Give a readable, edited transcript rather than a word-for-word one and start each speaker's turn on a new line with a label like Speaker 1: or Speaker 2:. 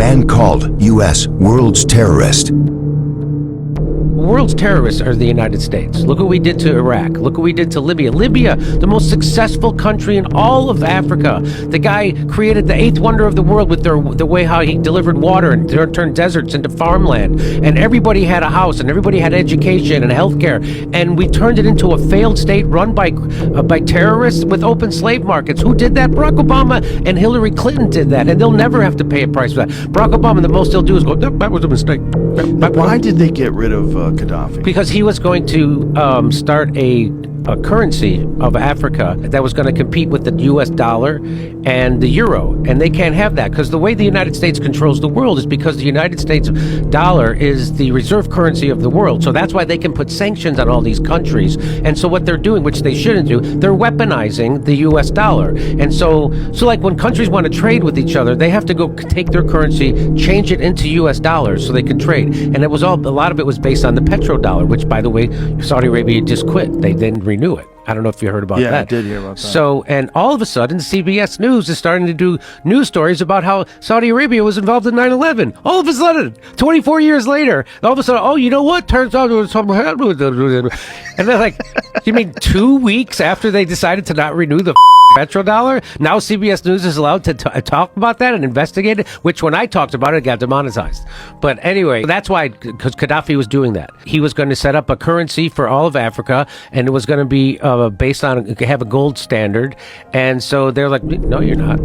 Speaker 1: man called U.S. world's terrorist.
Speaker 2: World's terrorists are the United States. Look what we did to Iraq. Look what we did to Libya. Libya, the most successful country in all of Africa. The guy created the eighth wonder of the world with the way how he delivered water and turned deserts into farmland. And everybody had a house and everybody had education and healthcare. And we turned it into a failed state run by terrorists with open slave markets. Who did that? Barack Obama and Hillary Clinton did that. And they'll never have to pay a price for that. Barack Obama, the most he'll do is go, that was a mistake.
Speaker 3: Why did they get rid of Gaddafi?
Speaker 2: Because he was going to start a currency of Africa that was going to compete with the U.S. dollar and the euro. And they can't have that because the way the United States controls the world is because the United States dollar is the reserve currency of the world. So that's why they can put sanctions on all these countries. And so what they're doing, which they shouldn't do, they're weaponizing the U.S. dollar. And so like when countries want to trade with each other, they have to go take their currency, change it into U.S. dollars so they can trade. And a lot of it was based on the petrodollar, which, by the way, Saudi Arabia just quit. They didn't renew it. I don't know if you heard about that.
Speaker 3: Yeah, I did hear about that.
Speaker 2: So, and all of a sudden, CBS News is starting to do news stories about how Saudi Arabia was involved in 9/11. All of a sudden, 24 years later, all of a sudden, oh, you know what? Turns out there was something happened with it. And they're like, you mean 2 weeks after they decided to not renew the petrodollar? Now CBS News is allowed to talk about that and investigate it, which when I talked about it got demonetized. But anyway, that's why, because Gaddafi was doing that. He was going to set up a currency for all of Africa, and it was going to be based on, have a gold standard. And so they're like, no, you're not.